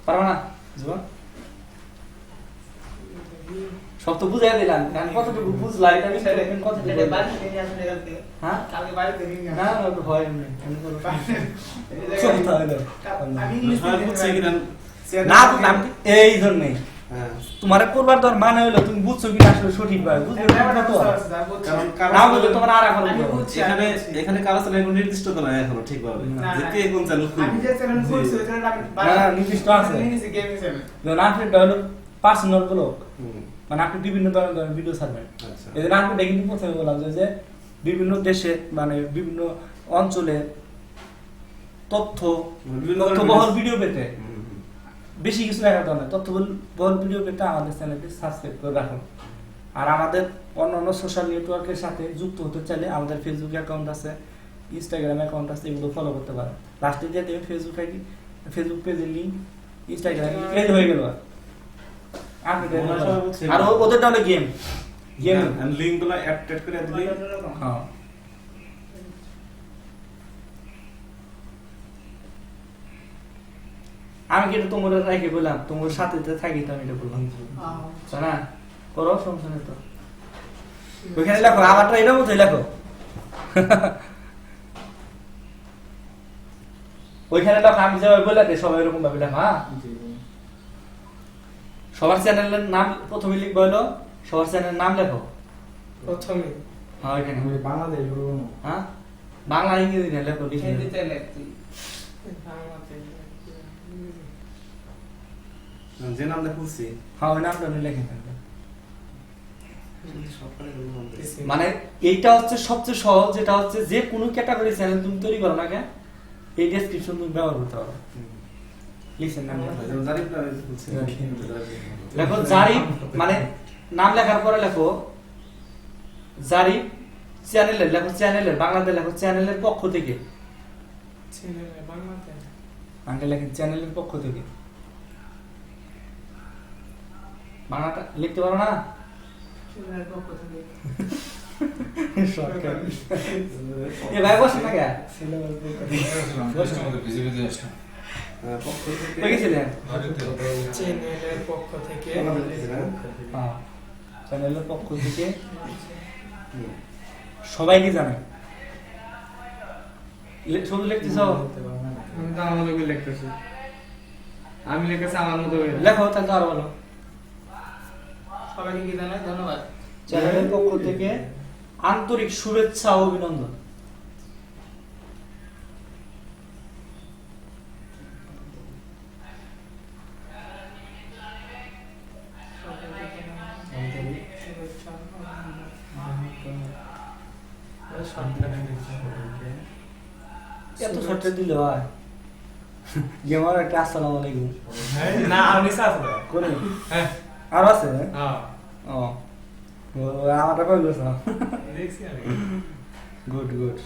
পারবা না জীবন সব তো বুঝাই দিলাম আমি কতটুকু বুঝলা এটা বিষয় দেখেন কতটুকু হ্যাঁ কালকে বাড়িতে নিয়ে না না তো হয় এমনি এমনি কোনো চলতে হয় না আমি ইংলিশ বুঝছি কিনা না তো আমি এই জন্যই তোমার করবার তোর মানে হলো তুমি বুঝছো কি না আসলে সঠিক ভাবে বুঝলে না তো না বুঝলে তোমার আর এখন আমি বুঝছি এখানে এখানে কারো সাথে কোনো নির্দিষ্ট তো নাই এখনো ঠিকভাবে যে কে কোন চ্যানেল আমি যে চ্যানেল খুলছি ওই চ্যানেলটা আমি না, নির্দিষ্ট আছে। নিয়েছি গেমিং চ্যানেল যেমন আপনি হলো পার্সোনাল ব্লগ মানে আপনি বিভিন্ন ধরনের ভিডিও ছাড়বেন আচ্ছা এই জন্য আমি কিন্তু প্রথমে বললাম যে বিভিন্ন দেশে মানে বিভিন্ন অঞ্চলে তথ্য বিভিন্ন তথ্যবহল ভিডিও পেতে বেশি কিছু দেখার দরকার নেই তথ্যবহল ভিডিও পেতে আমাদের চ্যানেলটি সাবস্ক্রাইব করে রাখুন আর আমাদের অন্যান্য সোশ্যাল নেটওয়ার্কের সাথে যুক্ত হতে চাইলে আমাদের ফেসবুক অ্যাকাউন্ট আছে ইনস্টাগ্রাম অ্যাকাউন্ট আছে এগুলো ফলো করতে পারেন লাস্টে দিয়ে দেবেন ফেসবুক আইডি ফেসবুক পেজের লিঙ্ক ইনস্টাগ্রাম পেজ হয়ে গেল আপনি আর ওদেরটা হলো গেম গেম এন্ড লিংক গুলো অ্যাড করে দিলি হ্যাঁ আমি কিন্তু তোমার রাখি বললাম তোমার সাথে তো থাকি তো আমি এটা বললাম তাই না করো সমস্যা নেই তো ওইখানে লেখো আমারটা এটা মতো লেখো ওইখানে লেখো আমি যেভাবে বললাম সবাই এরকম ভাবে লেখো হ্যাঁ সবার চ্যানেলের নাম প্রথমে লিখবো হলো সবার চ্যানেলের নাম লেখো প্রথমে হ্যাঁ ওইখানে বাংলাদেশ বলবো হ্যাঁ বাংলা ইংরেজি না লেখো লিখে হিন্দিতে লিখতি বাংলাতে যে নামটা খুলছি হ্যাঁ ওই নামটা আপনি লেখেন থাকবে সবখানে কোনো নাম দেই মানে এইটা হচ্ছে সবচেয়ে সহজ যেটা হচ্ছে যে কোনো ক্যাটাগরি চ্যানেল তুমি তৈরি করো না কেন এই ডেসক্রিপশন তুমি ব্যবহার করতে পারো লিখেন নাম লেখো। যেমন জারিফটা খুলছি লেখো জারিফ মানে নাম লেখার পরে লেখো জারিফ চ্যানেলের লেখো চ্যানেলের বাংলাতে লেখো চ্যানেলের পক্ষ থেকে ছেলেরা বাংলাতে বাংলা লেখেন চ্যানেলের পক্ষ থেকে বাংলাটা লিখতে পারো না ছেলের পক্ষ থেকে এ ভাই বসে না কে পক্ষ থেকে কই গেছিলেন চ্যানেলের পক্ষ থেকে হ্যাঁ চ্যানেলের পক্ষ থেকে সবাইকে জানে শুধু লিখতেছ আমি তো আমার মতো লিখতেছি আমি লিখেছি আমার মতো করে লেখো তাহলে আরো ভালো সবাইকে কি জানাই ধন্যবাদ চ্যানেলের পক্ষ থেকে আন্তরিক শুভেচ্ছা ও অভিনন্দন এত শর্টে দিল হয় গেমার একটা আসসালামু আলাইকুম না আর নিসা আছে কোনে হ্যাঁ আর আছে হ্যাঁ ও আমারটা কইলো দেখছি আমি গুড গুড